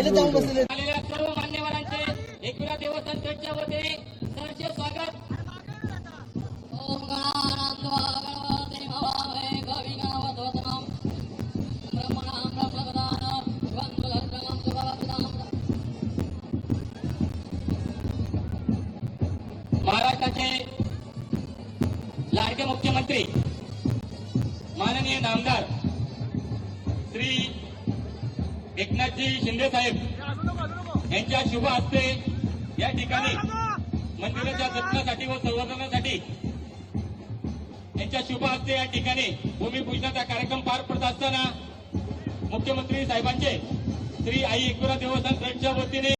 याच्यात जाऊन बसलेले आलेल्या सर्व मान्यवरांचे एकविरा देवस्थान ट्रस्टच्या वतीने सहर्ष स्वागत. ओम गणानां गणपतिं हवामहे कविं गणपतिं ब्रह्मणां ब्रह्मप्रदानं वन्दुलग्नं सुभवतां. महाराष्ट्राचे लाडके मुख्यमंत्री माननीय नामदार श्री एकनाथजी शिंदे साहेब यांच्या शुभ हस्ते या ठिकाणी मंदिराच्या जतनासाठी व संवर्धनासाठी यांच्या शुभ हस्ते या ठिकाणी भूमिपूजनाचा कार्यक्रम पार पडत असताना मुख्यमंत्री साहेबांचे श्री आई एकविरा देवस्थान ट्रस्टच्या वतीने